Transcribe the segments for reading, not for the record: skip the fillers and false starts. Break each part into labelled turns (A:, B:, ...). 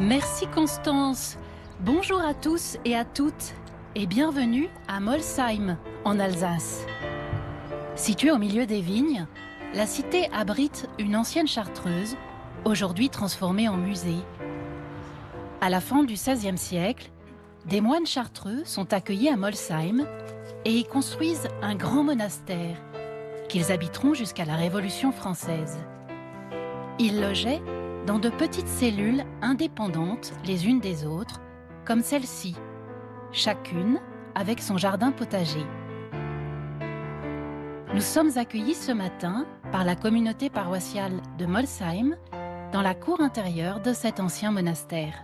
A: Merci Constance. Bonjour à tous et à toutes et bienvenue à Molsheim, en Alsace. Située au milieu des vignes, la cité abrite une ancienne chartreuse, aujourd'hui transformée en musée. À la fin du XVIe siècle, des moines chartreux sont accueillis à Molsheim et y construisent un grand monastère qu'ils habiteront jusqu'à la Révolution française. Ils logeaient dans de petites cellules indépendantes les unes des autres, comme celle-ci, chacune avec son jardin potager. Nous sommes accueillis ce matin par la communauté paroissiale de Molsheim dans la cour intérieure de cet ancien monastère.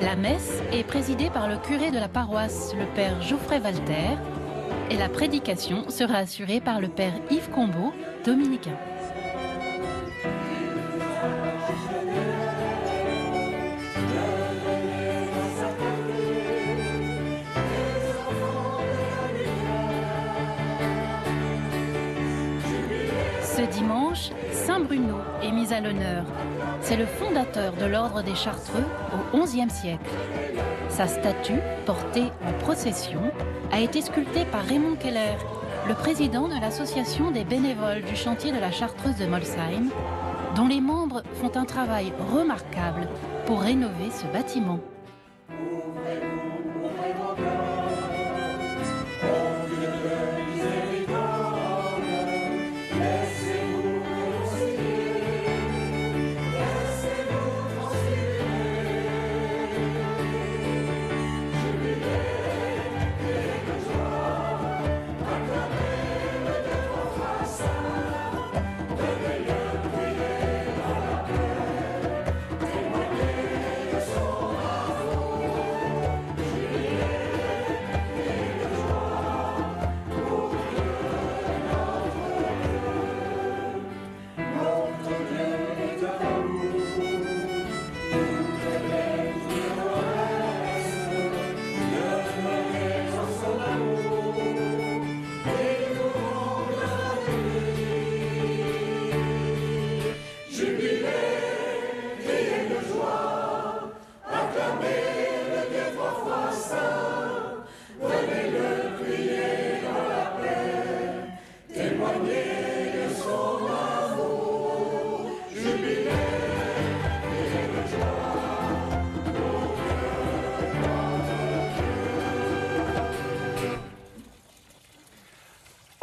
A: La messe est présidée par le curé de la paroisse, le père Geoffrey Walter, et la prédication sera assurée par le père Yves Combeau, dominicain. Ce dimanche, Saint Bruno est mis à l'honneur. C'est le fondateur de l'ordre des Chartreux au XIe siècle. Sa statue, portée en procession, a été sculptée par Raymond Keller, le président de l'association des bénévoles du chantier de la Chartreuse de Molsheim, dont les membres font un travail remarquable pour rénover ce bâtiment.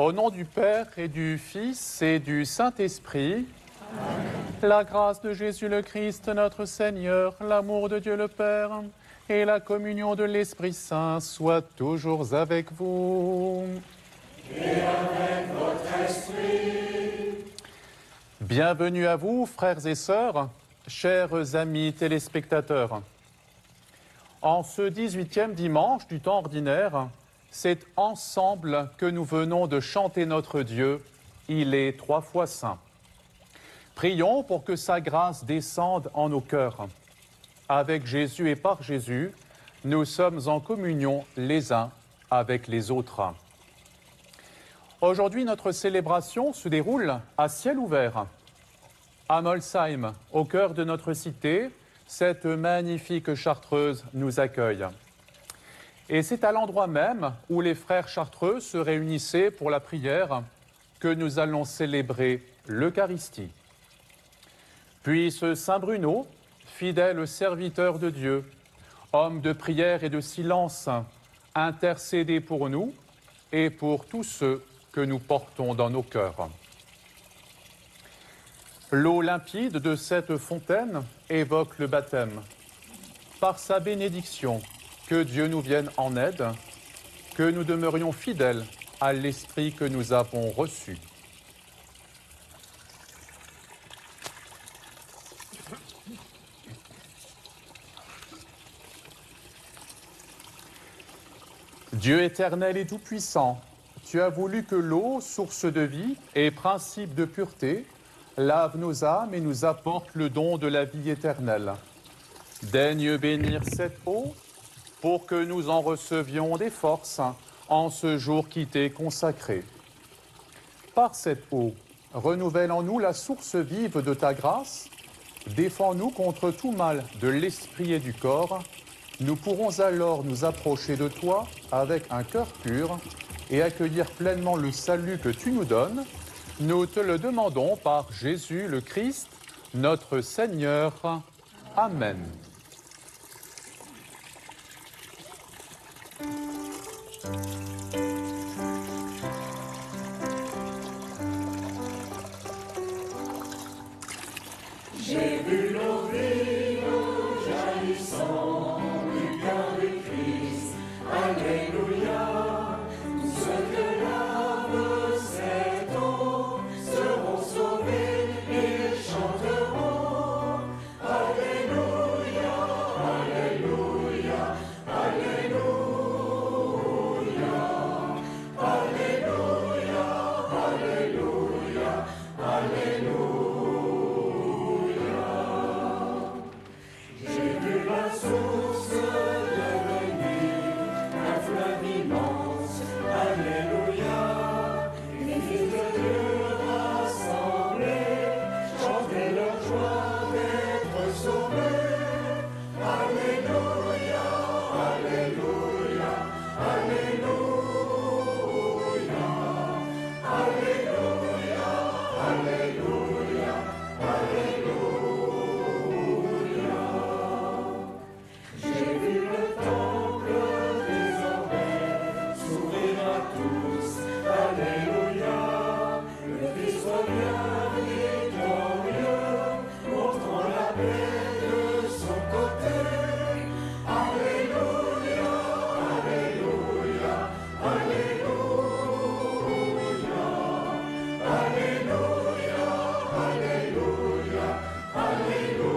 B: Au nom du Père et du Fils et du Saint-Esprit, la grâce de Jésus le Christ, notre Seigneur, l'amour de Dieu le Père et la communion de l'Esprit Saint soient toujours avec vous.
C: Et avec votre esprit.
B: Bienvenue à vous, frères et sœurs, chers amis téléspectateurs. En ce 18e dimanche du temps ordinaire, c'est ensemble que nous venons de chanter notre Dieu, il est 3 fois saint. Prions pour que sa grâce descende en nos cœurs. Avec Jésus et par Jésus, nous sommes en communion les uns avec les autres. Aujourd'hui, notre célébration se déroule à ciel ouvert. À Molsheim, au cœur de notre cité, cette magnifique chartreuse nous accueille. Et c'est à l'endroit même où les frères chartreux se réunissaient pour la prière que nous allons célébrer l'Eucharistie. Puisse Saint Bruno, fidèle serviteur de Dieu, homme de prière et de silence, intercéder pour nous et pour tous ceux que nous portons dans nos cœurs. L'eau limpide de cette fontaine évoque le baptême. Par sa bénédiction, que Dieu nous vienne en aide, que nous demeurions fidèles à l'esprit que nous avons reçu. Dieu éternel et tout-puissant, tu as voulu que l'eau, source de vie et principe de pureté, lave nos âmes et nous apporte le don de la vie éternelle. Daigne bénir cette eau pour que nous en recevions des forces en ce jour qui t'est consacré. Par cette eau, renouvelle en nous la source vive de ta grâce, défends-nous contre tout mal de l'esprit et du corps. Nous pourrons alors nous approcher de toi avec un cœur pur et accueillir pleinement le salut que tu nous donnes. Nous te le demandons par Jésus le Christ, notre Seigneur. Amen.
C: J'ai vu l'eau vive jaillissant du cœur du Christ. Alléluia. Tous ceux que lave cette eau seront sauvés et chanteront. Alléluia, Alléluia, Alléluia, Alléluia, Alléluia, Alléluia. J'ai vu la source devenir un fleuve immense. Alléluia. Les fils de Dieu rassemblés chantaient leur joie d'être sauvés. Alléluia, Alléluia, Alléluia, Alléluia, Alléluia, Alléluia. J'ai vu le temple désormais s'ouvrir à tous. Alléluia. Le Christ revient victorieux, montrant la paix de son côté. Alléluia, Alléluia, Alléluia, Alléluia, Alléluia, Alléluia.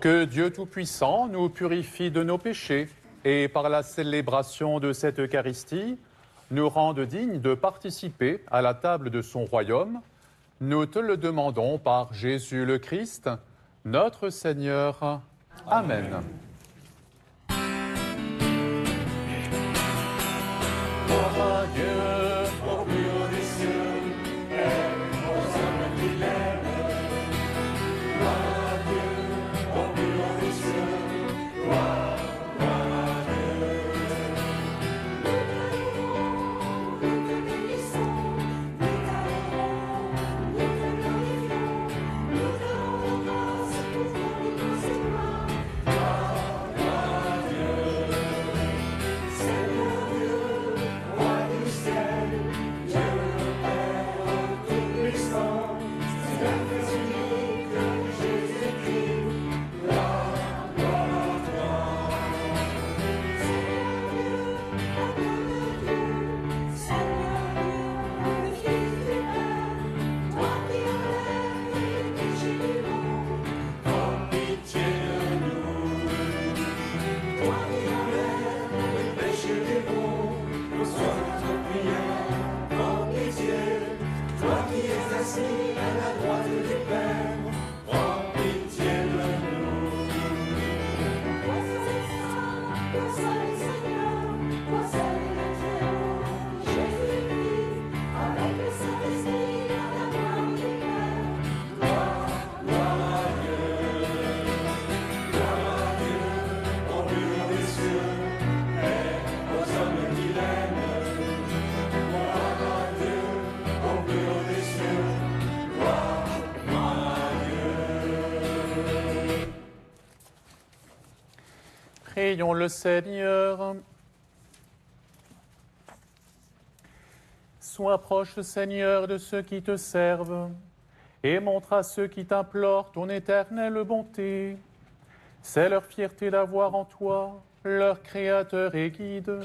B: Que Dieu Tout-Puissant nous purifie de nos péchés et par la célébration de cette Eucharistie, nous rende dignes de participer à la table de son royaume. Nous te le demandons par Jésus le Christ, notre Seigneur. Amen.
C: Gloire à Dieu au plus haut des cieux et aux hommes qui l'aiment. Gloire à Dieu au plus haut des cieux. Gloire, gloire à Dieu. Nous te bénissons, nous t'adorons, nous te glorifions, nous te rendons grâce pour ton immense. Gloire, gloire à Dieu. Seigneur Dieu, Roi du ciel, Dieu le Père Tout-Puissant, c'est la Fils unique de Jésus-Christ. Gloire, gloire à toi. Seigneur Dieu, le Fils du Père, toi qui enlèves les péchés du monde, prends pitié de nous. Toi qui enlèves les péchés du monde, reçois notre prière, prends pitié. Toi qui es assis à la droite du Père, prends pitié de nous. Toi seul est saint, toi seul est Seigneur, toi seul est le Très-Haut, Jésus-Christ, avec le Saint-Esprit à la gloire du Père. Gloire, gloire à Dieu. Gloire à Dieu au plus haut des cieux et aux hommes qui l'aiment. Gloire à Dieu au plus haut des cieux. Gloire, gloire à Dieu.
B: Prions le Seigneur. Sois proche, Seigneur, de ceux qui te servent et montre à ceux qui t'implorent ton éternelle bonté. C'est leur fierté d'avoir en toi leur Créateur et Guide.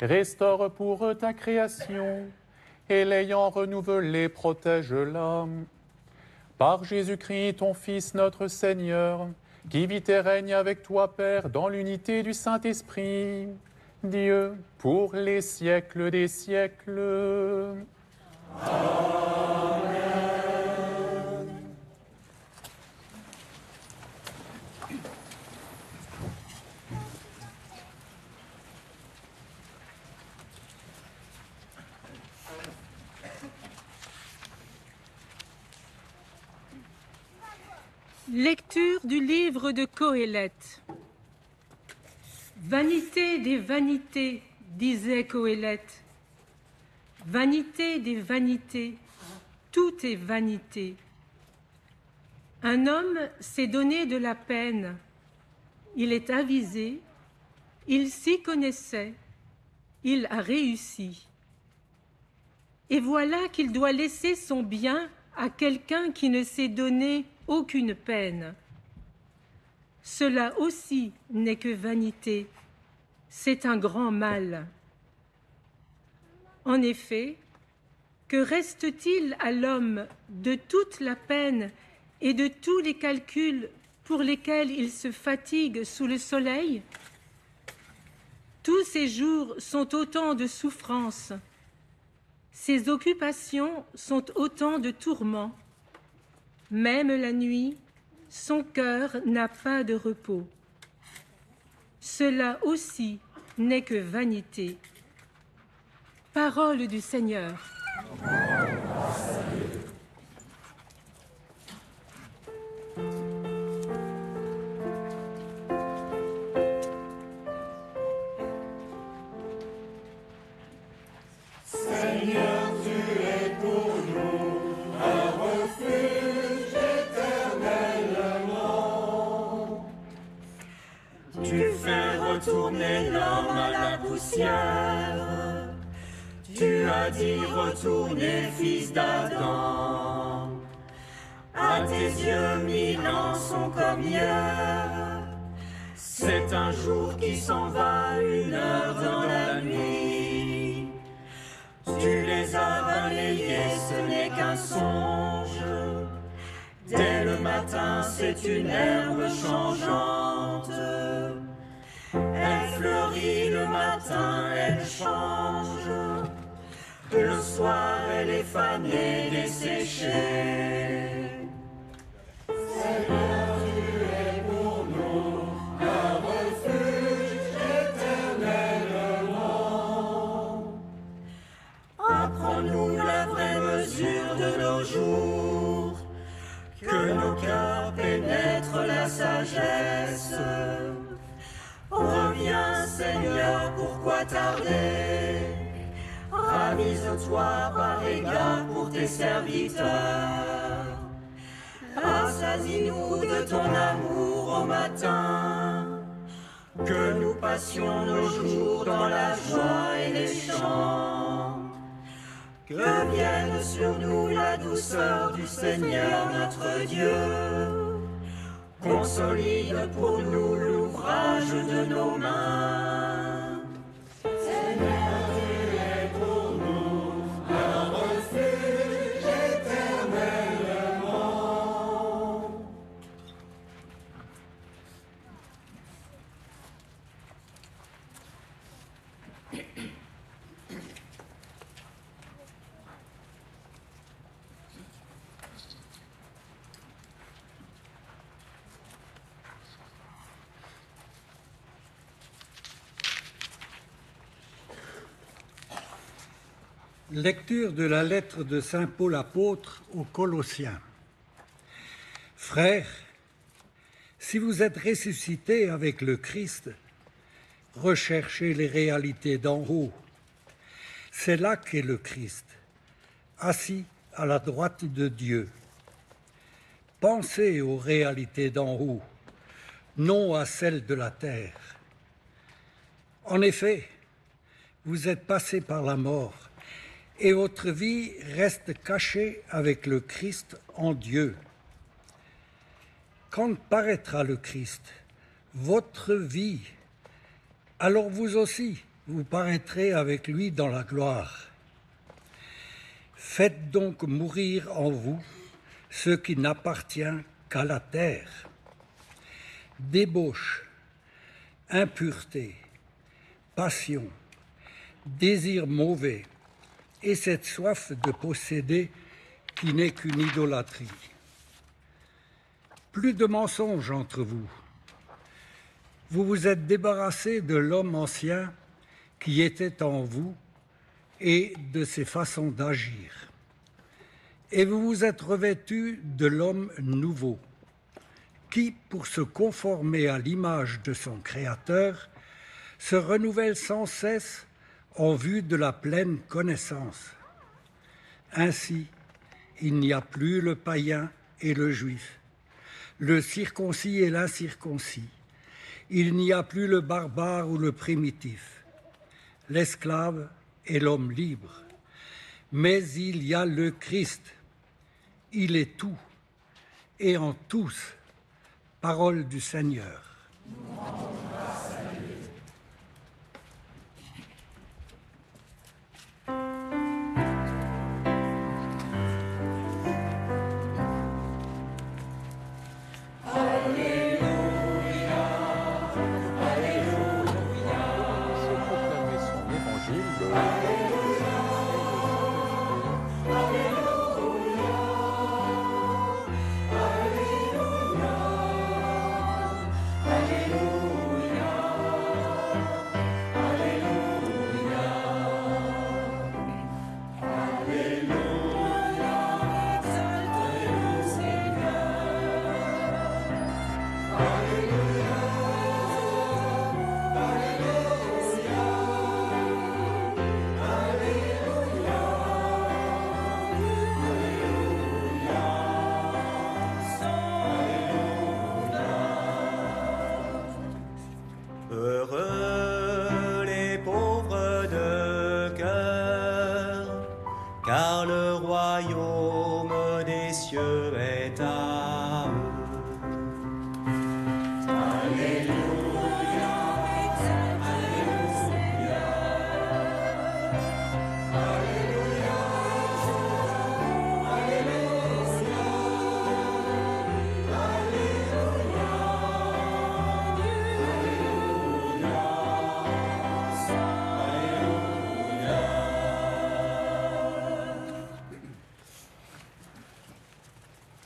B: Restaure pour eux ta création, et l'ayant renouvelée, protège-la. Par Jésus-Christ, ton Fils, notre Seigneur, qui vit et règne avec toi, Père, dans l'unité du Saint-Esprit, Dieu, pour les siècles des siècles.
D: Lecture du livre de Qoéleth. Vanité des vanités, disait Qoéleth. Vanité des vanités, tout est vanité. Un homme s'est donné de la peine. Il est avisé, il s'y connaissait, il a réussi. Et voilà qu'il doit laisser son bien à quelqu'un qui ne s'est donné aucune peine. Cela aussi n'est que vanité, c'est un grand mal. En effet, que reste-t-il à l'homme de toute la peine et de tous les calculs pour lesquels il se fatigue sous le soleil? Tous ces jours sont autant de souffrances, ces occupations sont autant de tourments. Même la nuit, son cœur n'a pas de repos. Cela aussi n'est que vanité. Parole du Seigneur.
C: Seigneur, tu es pour nous un refuge éternellement. Tu fais retourner l'homme à la poussière. Tu as dit retournez, fils d'Adam. À tes yeux, 1000 ans sont comme hier. C'est un jour qui s'en va, 1 heure dans la nuit. Tu les as balayés, ce n'est qu'un songe. Dès le matin, c'est une herbe changeante. Elle fleurit le matin, elle change. Le soir, elle est fanée, desséchée. Seigneur, tu es pour nous un refuge éternellement. Apprends-nous la vraie mesure de nos jours, que nos cœurs pénètrent la sagesse. Reviens, Seigneur, pourquoi tarder? Ravise-toi par égard pour tes serviteurs. Rassasie-nous de ton amour au matin, que nous passions nos jours dans la joie et les chants. Que vienne sur nous la douceur du Seigneur notre Dieu. Consolide pour nous l'ouvrage de nos mains. Seigneur, tu es pour nous un refuge éternellement.
E: Lecture de la lettre de saint Paul apôtre aux Colossiens. Frères, si vous êtes ressuscités avec le Christ, recherchez les réalités d'en haut. C'est là qu'est le Christ, assis à la droite de Dieu. Pensez aux réalités d'en haut, non à celles de la terre. En effet, vous êtes passés par la mort, et votre vie reste cachée avec le Christ en Dieu. Quand paraîtra le Christ, votre vie, alors vous aussi, vous paraîtrez avec lui dans la gloire. Faites donc mourir en vous ce qui n'appartient qu'à la terre. Débauche, impureté, passion, désir mauvais et cette soif de posséder qui n'est qu'une idolâtrie. Plus de mensonges entre vous. Vous vous êtes débarrassé de l'homme ancien qui était en vous et de ses façons d'agir. Et vous vous êtes revêtu de l'homme nouveau, qui, pour se conformer à l'image de son Créateur, se renouvelle sans cesse en vue de la pleine connaissance. Ainsi, il n'y a plus le païen et le juif, le circoncis et l'incirconcis. Il n'y a plus le barbare ou le primitif, l'esclave et l'homme libre. Mais il y a le Christ. Il est tout et en tous. Parole du Seigneur.
B: Proclamer son évangile.
F: Heureux les pauvres de cœur, car le royaume des cieux est à eux.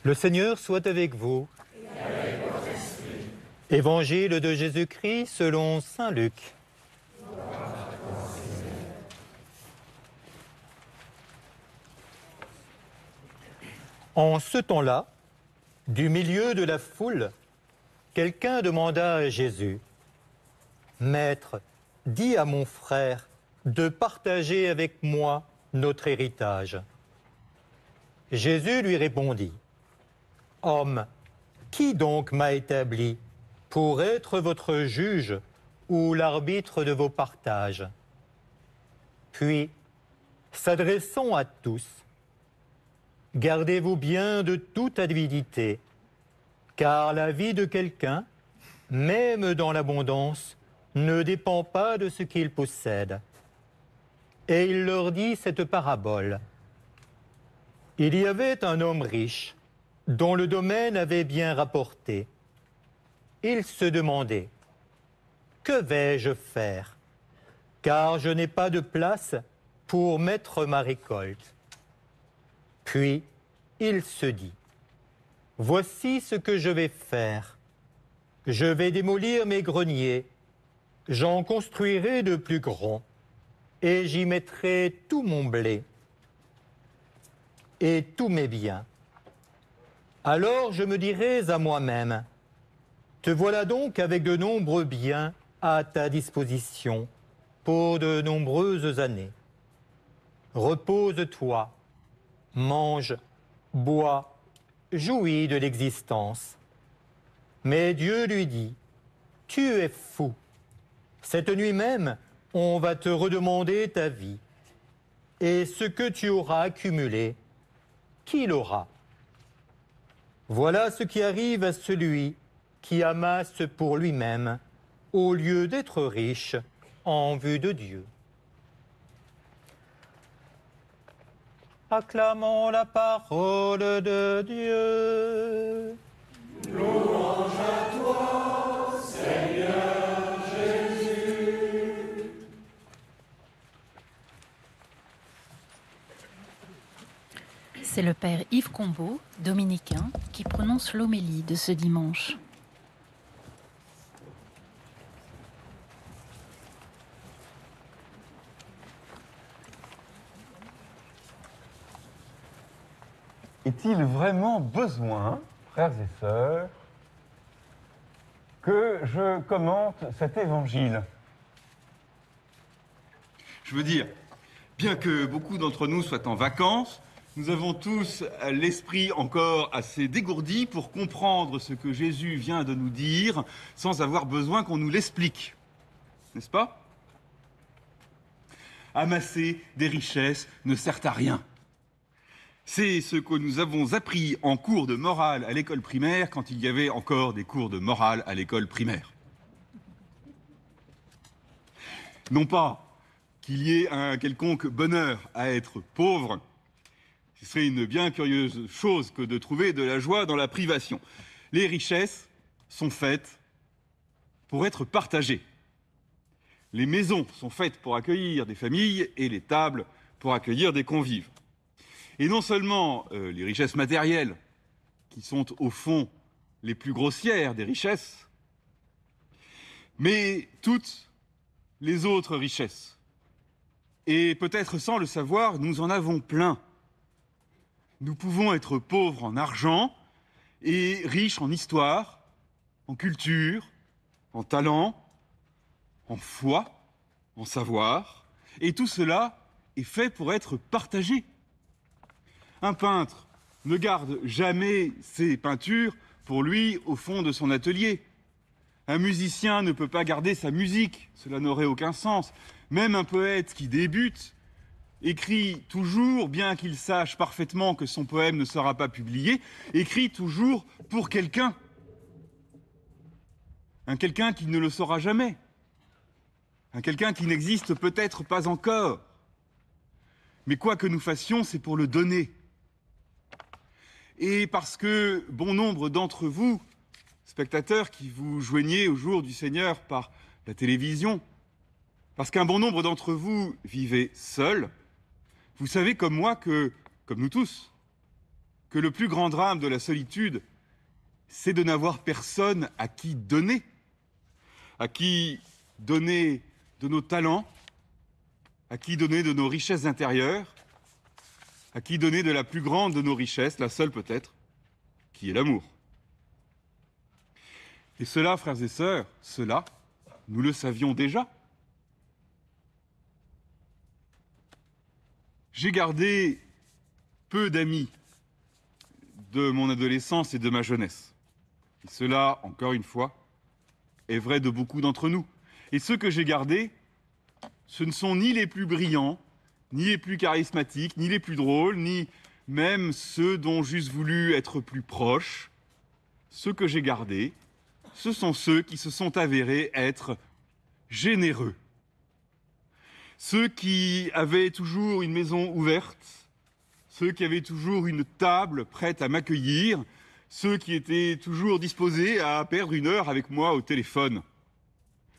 G: Le Seigneur soit avec vous. Évangile de Jésus-Christ selon saint Luc. En ce temps-là, du milieu de la foule, quelqu'un demanda à Jésus, « Maître, dis à mon frère de partager avec moi notre héritage. » Jésus lui répondit, « Homme, qui donc m'a établi pour être votre juge ou l'arbitre de vos partages ?» Puis, s'adressant à tous, « Gardez-vous bien de toute avidité, car la vie de quelqu'un, même dans l'abondance, ne dépend pas de ce qu'il possède. » Et il leur dit cette parabole. Il y avait un homme riche, dont le domaine avait bien rapporté. Il se demandait, « Que vais-je faire? Car je n'ai pas de place pour mettre ma récolte. » Puis il se dit, « Voici ce que je vais faire. Je vais démolir mes greniers, j'en construirai de plus grands, et j'y mettrai tout mon blé et tous mes biens. Alors je me dirai à moi-même, te voilà donc avec de nombreux biens à ta disposition pour de nombreuses années. Repose-toi, mange, bois, jouis de l'existence. » Mais Dieu lui dit, « Tu es fou. Cette nuit même, on va te redemander ta vie. Et ce que tu auras accumulé, qui l'aura? Voilà ce qui arrive à celui qui amasse pour lui-même, au lieu d'être riche en vue de Dieu. Acclamons la parole de Dieu.
A: C'est le père Yves Combeau, dominicain, qui prononce l'homélie de ce dimanche.
H: Est-il vraiment besoin, frères et sœurs, que je commente cet évangile?
I: Je veux dire, bien que beaucoup d'entre nous soient en vacances, nous avons tous l'esprit encore assez dégourdi pour comprendre ce que Jésus vient de nous dire sans avoir besoin qu'on nous l'explique. N'est-ce pas? Amasser des richesses ne sert à rien. C'est ce que nous avons appris en cours de morale à l'école primaire quand il y avait encore des cours de morale à l'école primaire. Non pas qu'il y ait un quelconque bonheur à être pauvre, ce serait une bien curieuse chose que de trouver de la joie dans la privation. Les richesses sont faites pour être partagées. Les maisons sont faites pour accueillir des familles et les tables pour accueillir des convives. Et non seulement les richesses matérielles, qui sont au fond les plus grossières des richesses, mais toutes les autres richesses. Et peut-être sans le savoir, nous en avons plein. Nous pouvons être pauvres en argent et riches en histoire, en culture, en talent, en foi, en savoir. Et tout cela est fait pour être partagé. Un peintre ne garde jamais ses peintures pour lui au fond de son atelier. Un musicien ne peut pas garder sa musique, cela n'aurait aucun sens. Même un poète qui débute écrit toujours, bien qu'il sache parfaitement que son poème ne sera pas publié, écrit toujours pour quelqu'un. Un quelqu'un qui ne le saura jamais. Un quelqu'un qui n'existe peut-être pas encore. Mais quoi que nous fassions, c'est pour le donner. Et parce que bon nombre d'entre vous, spectateurs qui vous joignez au jour du Seigneur par la télévision, parce qu'un bon nombre d'entre vous vivez seuls, vous savez comme moi que, comme nous tous, que le plus grand drame de la solitude, c'est de n'avoir personne à qui donner de nos talents, à qui donner de nos richesses intérieures, à qui donner de la plus grande de nos richesses, la seule peut-être, qui est l'amour. Et cela, frères et sœurs, cela, nous le savions déjà. J'ai gardé peu d'amis de mon adolescence et de ma jeunesse. Et cela, encore une fois, est vrai de beaucoup d'entre nous. Et ceux que j'ai gardés, ce ne sont ni les plus brillants, ni les plus charismatiques, ni les plus drôles, ni même ceux dont j'eusse voulu être plus proche. Ceux que j'ai gardés, ce sont ceux qui se sont avérés être généreux. Ceux qui avaient toujours une maison ouverte, ceux qui avaient toujours une table prête à m'accueillir, ceux qui étaient toujours disposés à perdre une heure avec moi au téléphone,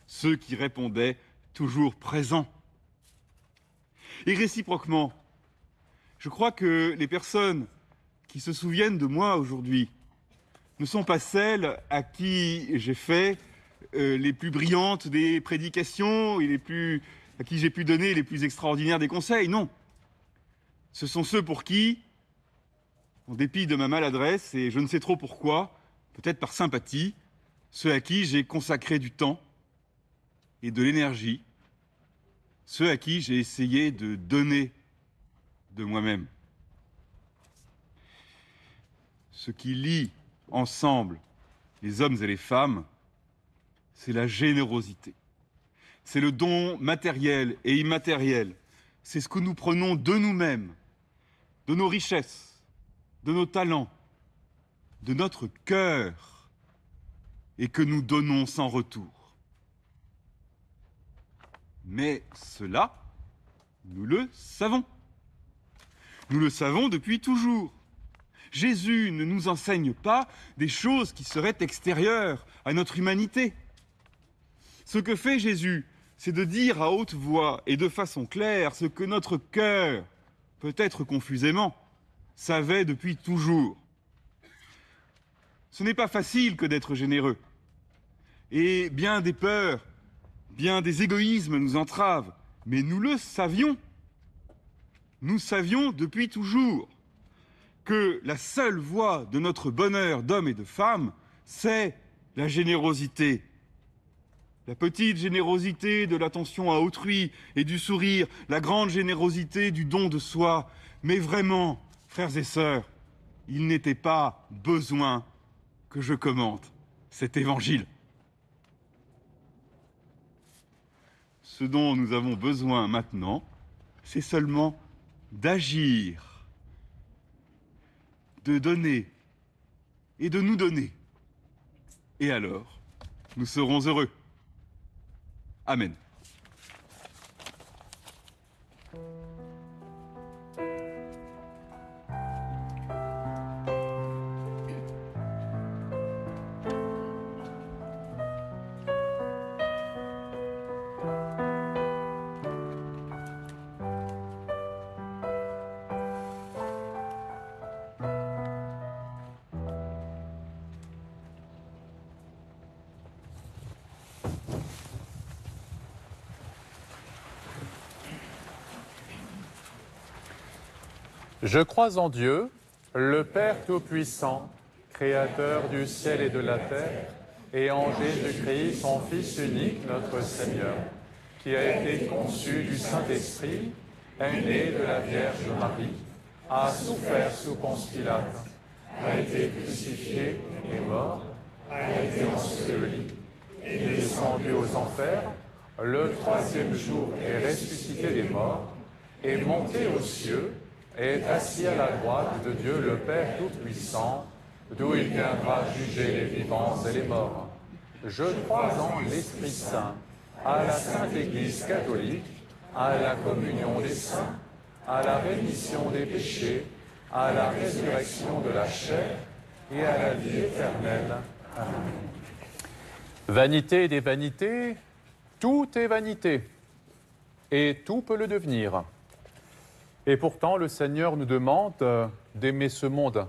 I: ceux qui répondaient toujours présents. Et réciproquement, je crois que les personnes qui se souviennent de moi aujourd'hui ne sont pas celles à qui j'ai fait les plus brillantes des prédications et à qui j'ai pu donner les plus extraordinaires des conseils. Non. Ce sont ceux pour qui, en dépit de ma maladresse, et je ne sais trop pourquoi, peut-être par sympathie, ceux à qui j'ai consacré du temps et de l'énergie, ceux à qui j'ai essayé de donner de moi-même. Ce qui lie ensemble les hommes et les femmes, c'est la générosité. C'est le don matériel et immatériel. C'est ce que nous prenons de nous-mêmes, de nos richesses, de nos talents, de notre cœur, et que nous donnons sans retour. Mais cela, nous le savons. Nous le savons depuis toujours. Jésus ne nous enseigne pas des choses qui seraient extérieures à notre humanité. Ce que fait Jésus, c'est de dire à haute voix et de façon claire ce que notre cœur, peut-être confusément, savait depuis toujours. Ce n'est pas facile que d'être généreux. Et bien des peurs, bien des égoïsmes nous entravent, mais nous le savions. Nous savions depuis toujours que la seule voie de notre bonheur d'hommes et de femmes, c'est la générosité. La petite générosité de l'attention à autrui et du sourire, la grande générosité du don de soi. Mais vraiment, frères et sœurs, il n'était pas besoin que je commente cet évangile. Ce dont nous avons besoin maintenant, c'est seulement d'agir, de donner et de nous donner. Et alors, nous serons heureux. Amen.
B: Je crois en Dieu, le Père Tout-Puissant, Créateur du ciel et de la terre, et en Jésus-Christ, son Fils unique, notre Seigneur, qui a été conçu du Saint-Esprit, est né de la Vierge Marie, a souffert sous Ponce Pilate, a été crucifié et mort, a été enseveli, est descendu aux enfers, le troisième jour est ressuscité des morts, est monté aux cieux, est assis à la droite de Dieu le Père Tout-Puissant, d'où il viendra juger les vivants et les morts. Je crois en l'Esprit Saint, à la Sainte Église catholique, à la communion des saints, à la rémission des péchés, à la résurrection de la chair et à la vie éternelle. Amen. Vanité des vanités, tout est vanité, et tout peut le devenir. Et pourtant, le Seigneur nous demande d'aimer ce monde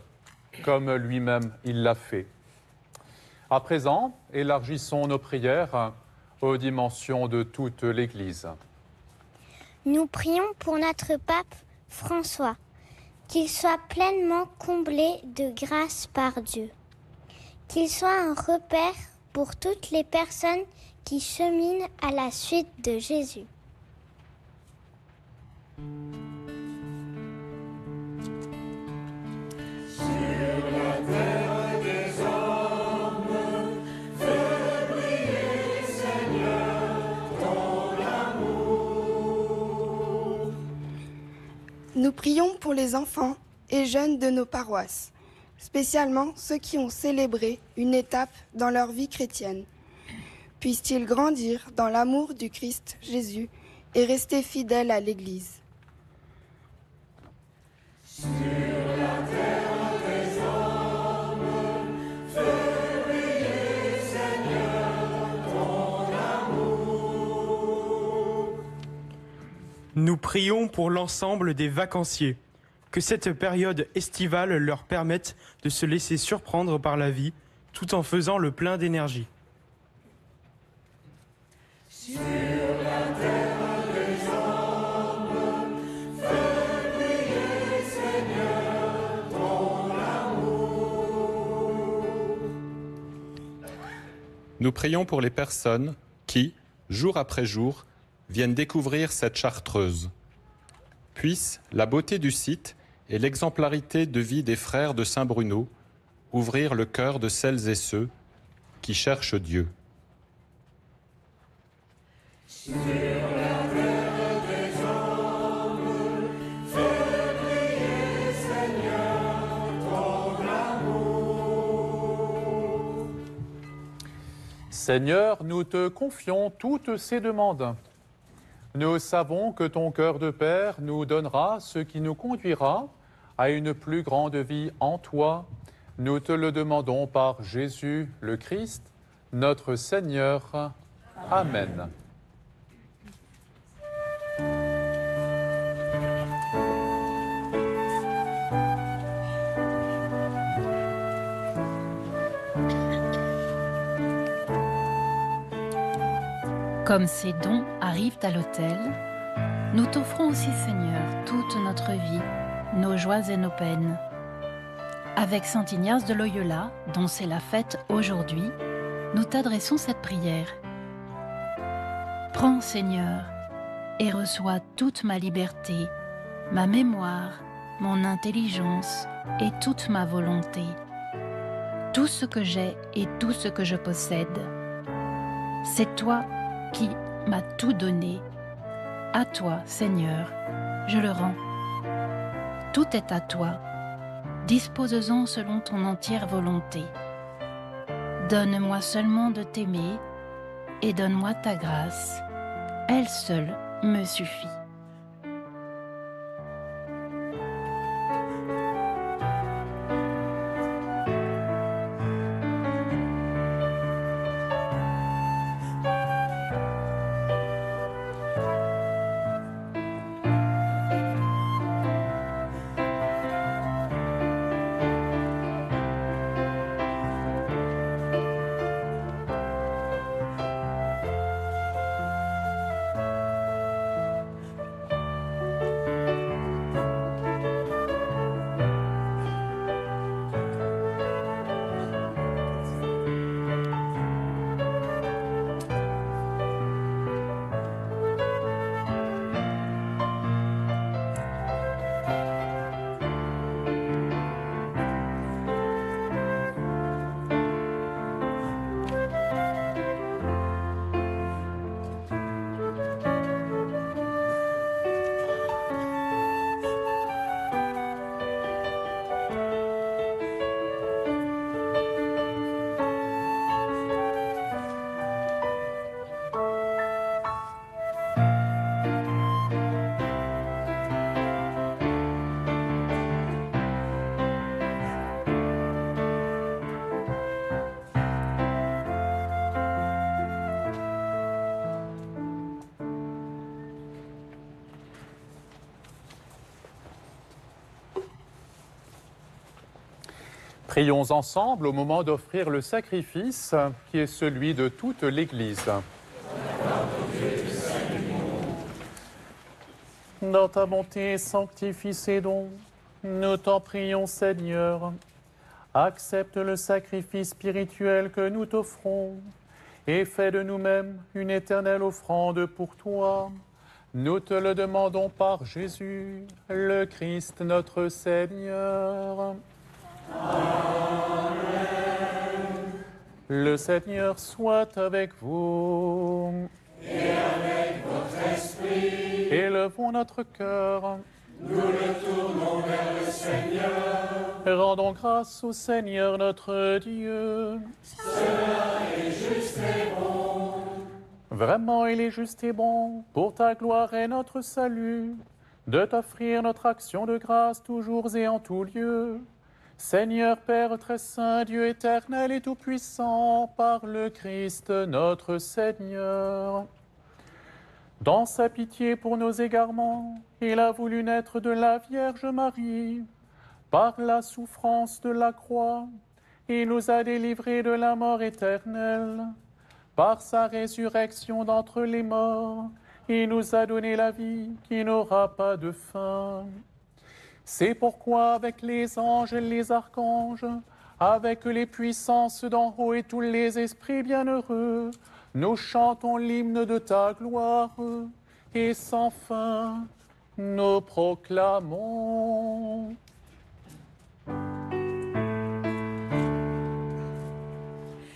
B: comme lui-même il l'a fait. À présent, élargissons nos prières aux dimensions de toute l'Église.
J: Nous prions pour notre pape François, qu'il soit pleinement comblé de grâce par Dieu, qu'il soit un repère pour toutes les personnes qui cheminent à la suite de Jésus.
K: Nous prions pour les enfants et jeunes de nos paroisses, spécialement ceux qui ont célébré une étape dans leur vie chrétienne. Puissent-ils grandir dans l'amour du Christ Jésus et rester fidèles à l'Église.
C: Sur la terre des hommes, fais briller, Seigneur, ton amour.
L: Nous prions pour l'ensemble des vacanciers, que cette période estivale leur permette de se laisser surprendre par la vie, tout en faisant le plein d'énergie.
C: Sur la terre des hommes, fais briller, Seigneur, ton amour.
M: Nous prions pour les personnes qui, jour après jour, viennent découvrir cette chartreuse. Puisse la beauté du site et l'exemplarité de vie des frères de Saint-Bruno ouvrir le cœur de celles et ceux qui cherchent Dieu.
C: Sur la terre des hommes, fais briller, Seigneur, ton amour.
B: Seigneur, nous te confions toutes ces demandes. Nous savons que ton cœur de Père nous donnera ce qui nous conduira à une plus grande vie en toi. Nous te le demandons par Jésus le Christ, notre Seigneur. Amen.
A: Comme ces dons arrivent à l'autel, nous t'offrons aussi, Seigneur, toute notre vie, nos joies et nos peines. Avec saint Ignace de Loyola, dont c'est la fête aujourd'hui, nous t'adressons cette prière. Prends, Seigneur, et reçois toute ma liberté, ma mémoire, mon intelligence et toute ma volonté, tout ce que j'ai et tout ce que je possède. C'est toi qui m'as tout donné. À toi, Seigneur, je le rends. Tout est à toi. Dispose-en selon ton entière volonté. Donne-moi seulement de t'aimer et donne-moi ta grâce. Elle seule me suffit.
B: Prions ensemble au moment d'offrir le sacrifice qui est celui de toute l'Église. Dans ta bonté, sanctifie ces dons. Nous t'en prions, Seigneur. Accepte le sacrifice spirituel que nous t'offrons et fais de nous-mêmes une éternelle offrande pour toi. Nous te le demandons par Jésus, le Christ notre Seigneur. Amen. Le Seigneur soit avec vous.
C: Et avec votre esprit.
B: Élevons notre cœur.
C: Nous le tournons vers le Seigneur.
B: Rendons grâce au Seigneur notre Dieu.
C: Cela est juste et bon.
B: Vraiment, il est juste et bon, pour ta gloire et notre salut, de t'offrir notre action de grâce toujours et en tout lieu. Seigneur Père très saint, Dieu éternel et tout-puissant, par le Christ notre Seigneur. Dans sa pitié pour nos égarements, il a voulu naître de la Vierge Marie. Par la souffrance de la croix, il nous a délivrés de la mort éternelle. Par sa résurrection d'entre les morts, il nous a donné la vie qui n'aura pas de fin. C'est pourquoi avec les anges et les archanges, avec les puissances d'en haut et tous les esprits bienheureux, nous chantons l'hymne de ta gloire, et sans fin, nous proclamons.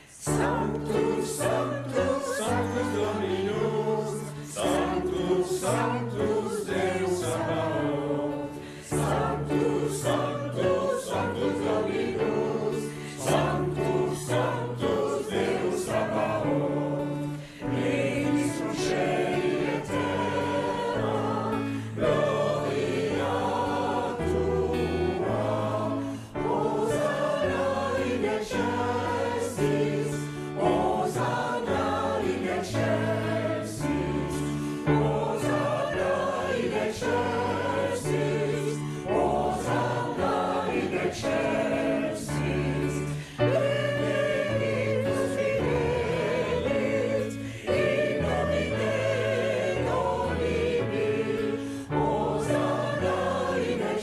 C: Sanctus, Sanctus, Sanctus Dominus, Sanctus, Sanctus Deus Sabaoth. Sanctus, Sanctus, Sanctus Dominus, Sanctus, Sanctus Deus Sabaoth.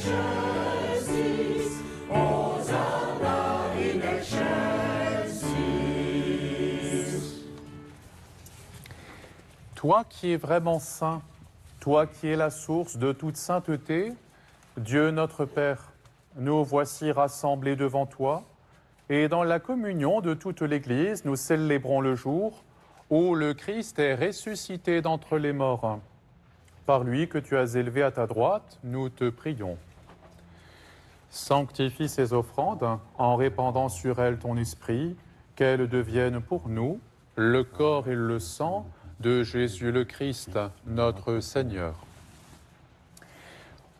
C: excelsis, Hosanna in excelsis.
B: Toi qui es vraiment saint, toi qui es la source de toute sainteté, Dieu notre Père, nous voici rassemblés devant toi, et dans la communion de toute l'Église, nous célébrons le jour où le Christ est ressuscité d'entre les morts. Par lui que tu as élevé à ta droite, nous te prions. Sanctifie ces offrandes en répandant sur elles ton esprit, qu'elles deviennent pour nous le corps et le sang de Jésus le Christ, notre Seigneur.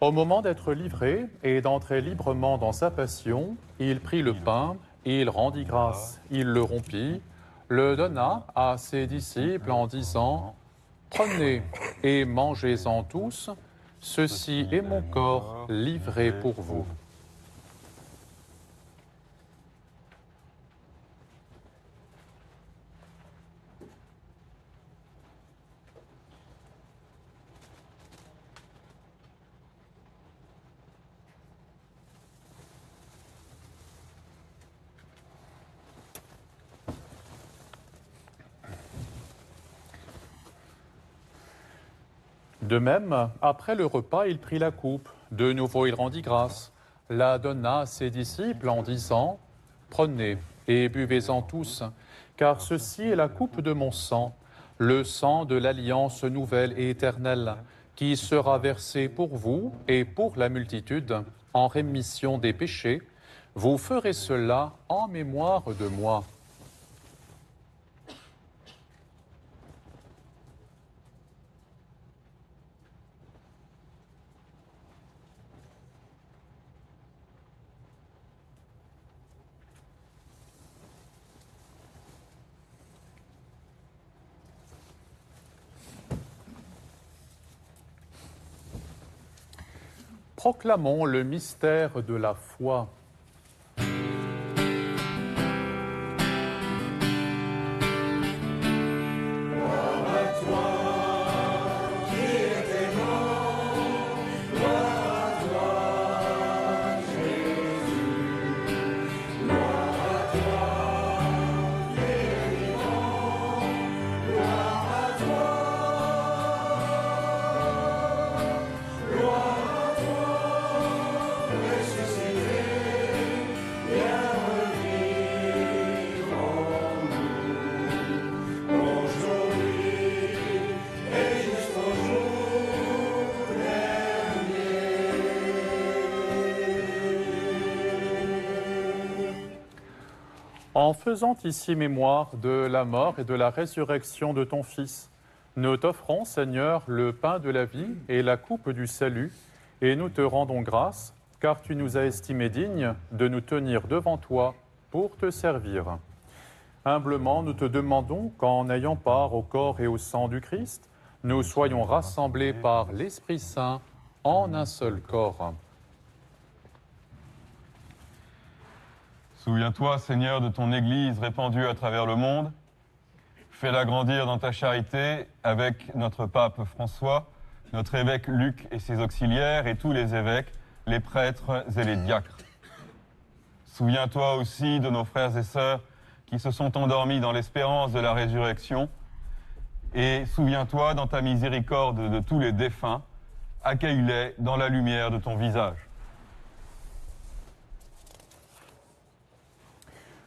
B: Au moment d'être livré et d'entrer librement dans sa passion, il prit le pain, il rendit grâce, il le rompit, le donna à ses disciples en disant « Prenez et mangez-en tous, ceci est mon corps livré pour vous. » De même, après le repas, il prit la coupe. De nouveau, il rendit grâce, la donna à ses disciples en disant « Prenez et buvez-en tous, car ceci est la coupe de mon sang, le sang de l'alliance nouvelle et éternelle, qui sera versé pour vous et pour la multitude en rémission des péchés. Vous ferez cela en mémoire de moi. » Proclamons le mystère de la foi. En faisant ici mémoire de la mort et de la résurrection de ton Fils, nous t'offrons, Seigneur, le pain de la vie et la coupe du salut, et nous te rendons grâce, car tu nous as estimés dignes de nous tenir devant toi pour te servir. Humblement, nous te demandons qu'en ayant part au corps et au sang du Christ, nous soyons rassemblés par l'Esprit Saint en un seul corps.
I: Souviens-toi, Seigneur, de ton Église répandue à travers le monde. Fais-la grandir dans ta charité avec notre pape François, notre évêque Luc et ses auxiliaires et tous les évêques, les prêtres et les diacres. Souviens-toi aussi de nos frères et sœurs qui se sont endormis dans l'espérance de la résurrection. Et souviens-toi dans ta miséricorde de tous les défunts. Accueille-les dans la lumière de ton visage.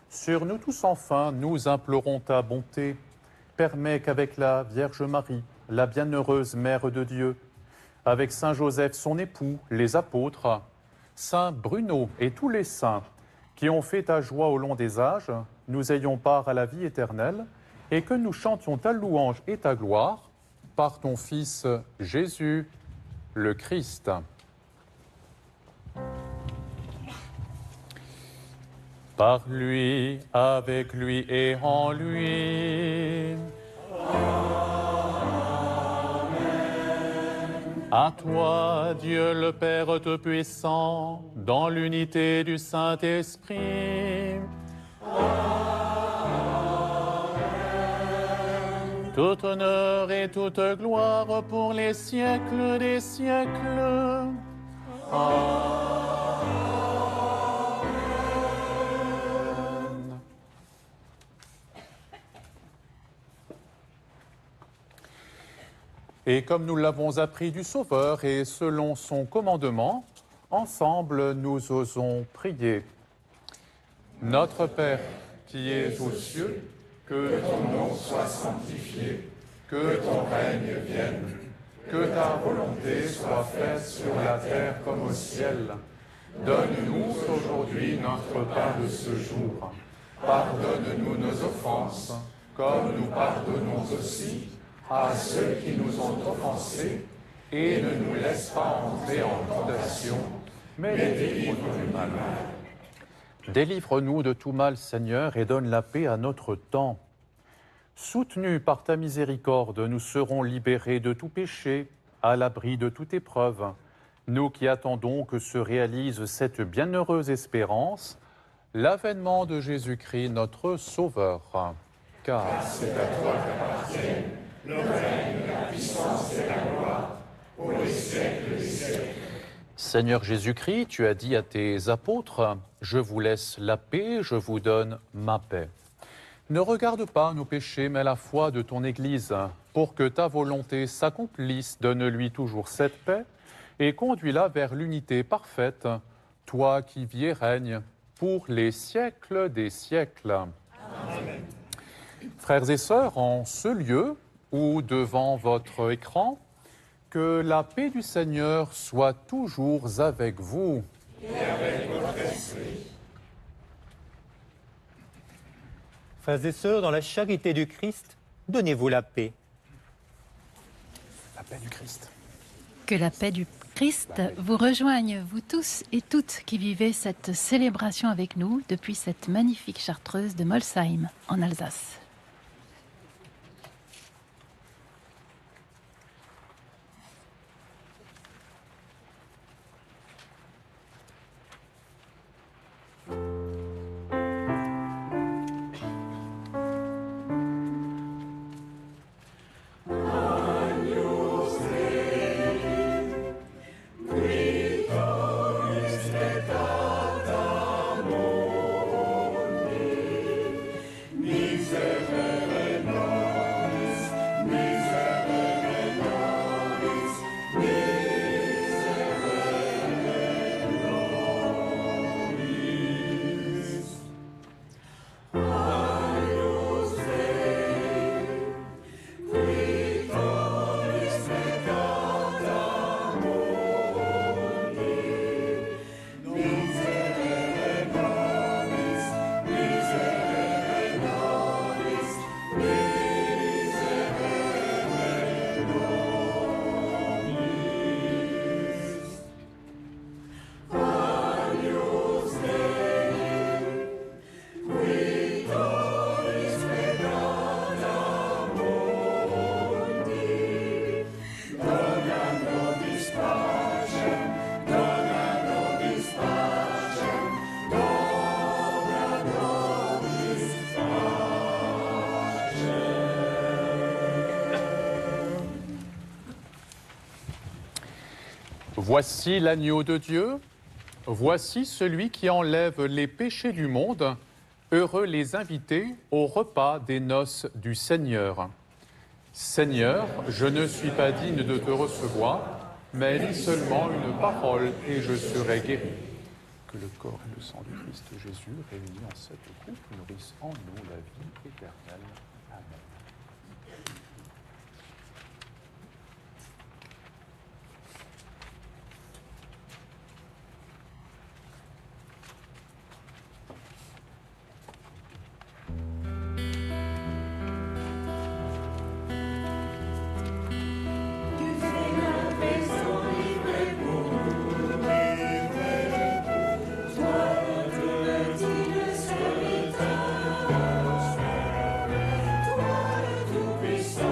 B: Sur nous tous enfin, nous implorons ta bonté. Permets qu'avec la Vierge Marie, la bienheureuse Mère de Dieu, avec Saint Joseph, son époux, les apôtres, Saint Bruno et tous les saints qui ont fait ta joie au long des âges, nous ayons part à la vie éternelle et que nous chantions ta louange et ta gloire par ton Fils Jésus, le Christ. Par lui, avec lui et en lui. À toi, Dieu le Père Tout-Puissant, dans l'unité du Saint-Esprit. Tout honneur et toute gloire pour les siècles des siècles. Amen. Et comme nous l'avons appris du Sauveur et selon son commandement, ensemble nous osons prier. Notre Père, qui es aux cieux, que ton nom soit sanctifié, que ton règne vienne, que ta volonté soit faite sur la terre comme au ciel. Donne-nous aujourd'hui notre pain de ce jour. Pardonne-nous nos offenses, comme nous pardonnons aussi à ceux qui nous ont offensés, et ne nous laisse pas entrer en tentation, mais délivre-nous du mal. Délivre-nous de tout mal, Seigneur, et donne la paix à notre temps. Soutenus par ta miséricorde, nous serons libérés de tout péché, à l'abri de toute épreuve. Nous qui attendons que se réalise cette bienheureuse espérance, l'avènement de Jésus-Christ, notre Sauveur. Car c'est à toi qu'appartiennent le règne, la puissance et la gloire, pour les siècles des siècles. Seigneur Jésus-Christ, tu as dit à tes apôtres, « Je vous laisse la paix, je vous donne ma paix ». Ne regarde pas nos péchés, mais la foi de ton Église. Pour que ta volonté s'accomplisse, donne-lui toujours cette paix et conduis-la vers l'unité parfaite, toi qui vis et règnes pour les siècles des siècles. Amen. Frères et sœurs, en ce lieu ou devant votre écran, que la paix du Seigneur soit toujours avec vous. Et avec votre esprit.
G: Frères et sœurs, dans la charité du Christ, donnez-vous la paix.
B: La paix du Christ.
A: Que la paix du Christ vous rejoigne, vous tous et toutes qui vivez cette célébration avec nous depuis cette magnifique chartreuse de Molsheim, en Alsace.
B: Voici l'agneau de Dieu, voici celui qui enlève les péchés du monde. Heureux les invités au repas des noces du Seigneur. Seigneur, je ne suis pas digne de te recevoir, mais dis seulement une parole et je serai guéri. Que le corps et le sang du Christ Jésus, réunis en cette coupe, nourrissent en nous la vie éternelle. Amen.
C: Toi, le Tout-Puissant,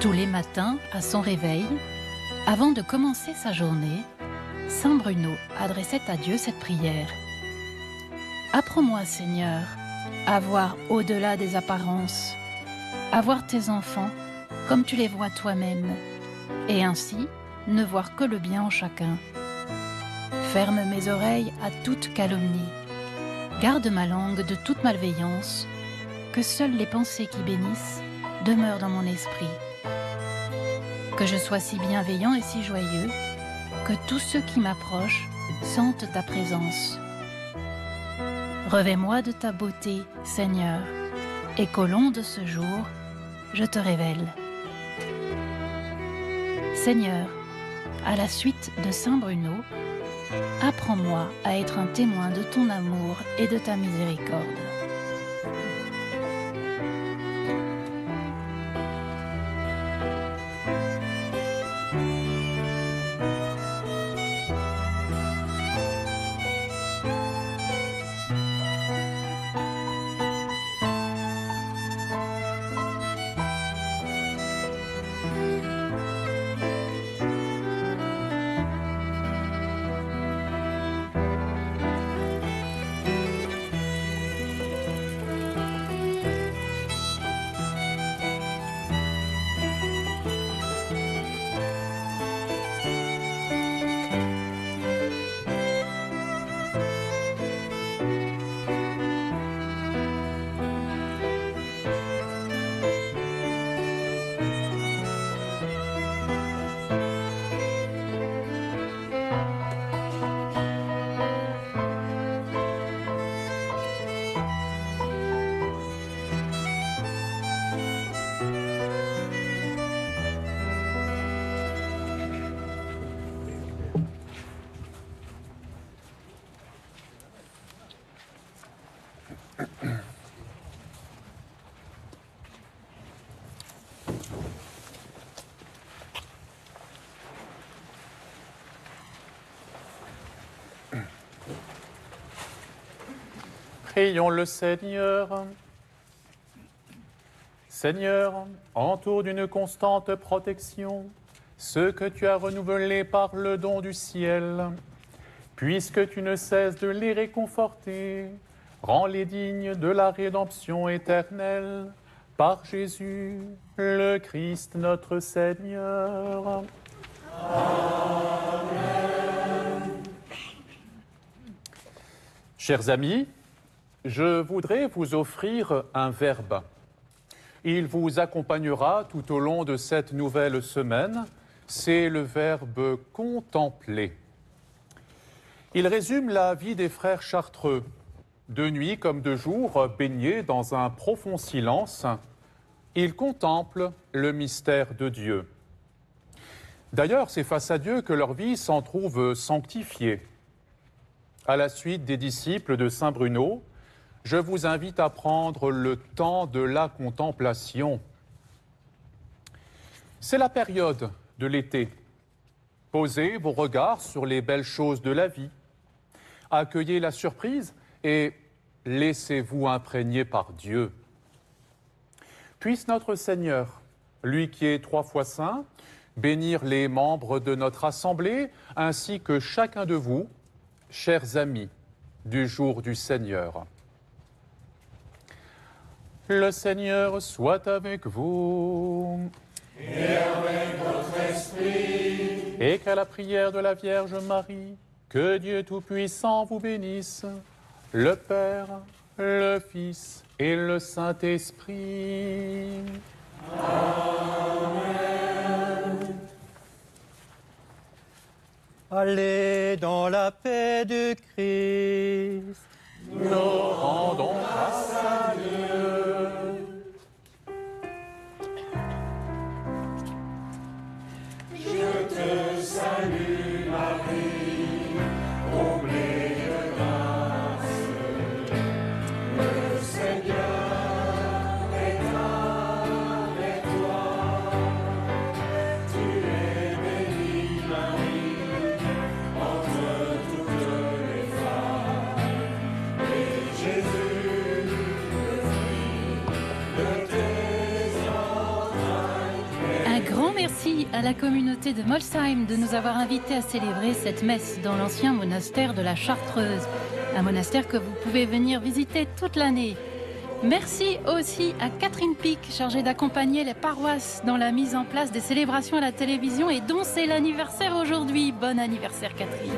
A: Tous les matins, à son réveil, avant de commencer sa journée, Saint Bruno adressait à Dieu cette prière. Apprends-moi, Seigneur, à voir au-delà des apparences, à voir tes enfants comme tu les vois toi-même, et ainsi ne voir que le bien en chacun. Ferme mes oreilles à toute calomnie, garde ma langue de toute malveillance, que seules les pensées qui bénissent demeurent dans mon esprit. Que je sois si bienveillant et si joyeux, que tous ceux qui m'approchent sentent ta présence. Revêt-moi de ta beauté, Seigneur, et qu'au long de ce jour, je te révèle. Seigneur, à la suite de Saint Bruno, apprends-moi à être un témoin de ton amour et de ta miséricorde.
B: Prions le Seigneur. Seigneur, entoure d'une constante protection ceux que tu as renouvelés par le don du ciel. Puisque tu ne cesses de les réconforter, rends-les dignes de la rédemption éternelle. Par Jésus, le Christ notre Seigneur. Amen. Chers amis, je voudrais vous offrir un verbe. Il vous accompagnera tout au long de cette nouvelle semaine. C'est le verbe « contempler ». Il résume la vie des frères chartreux. De nuit comme de jour, baignés dans un profond silence, ils contemplent le mystère de Dieu. D'ailleurs, c'est face à Dieu que leur vie s'en trouve sanctifiée. À la suite des disciples de Saint Bruno, je vous invite à prendre le temps de la contemplation. C'est la période de l'été. Posez vos regards sur les belles choses de la vie. Accueillez la surprise et laissez-vous imprégner par Dieu. Puisse notre Seigneur, lui qui est 3 fois saint, bénir les membres de notre assemblée ainsi que chacun de vous, chers amis du jour du Seigneur. Le Seigneur soit avec vous.
C: Et avec votre esprit.
B: Et qu'à la prière de la Vierge Marie, que Dieu Tout-Puissant vous bénisse, le Père, le Fils et le Saint-Esprit.
C: Amen.
G: Allez dans la paix de Christ.
B: Nous rendons grâce à Dieu.
C: Je te salue Marie, comblée de grâce. Le Seigneur est avec toi. Tu es bénie Marie, entre toutes les femmes. Et Jésus,
A: à la communauté de Molsheim de nous avoir invités à célébrer cette messe dans l'ancien monastère de la Chartreuse, un monastère que vous pouvez venir visiter toute l'année. Merci aussi à Catherine Pic, chargée d'accompagner les paroisses dans la mise en place des célébrations à la télévision et dont c'est l'anniversaire aujourd'hui. Bon anniversaire Catherine.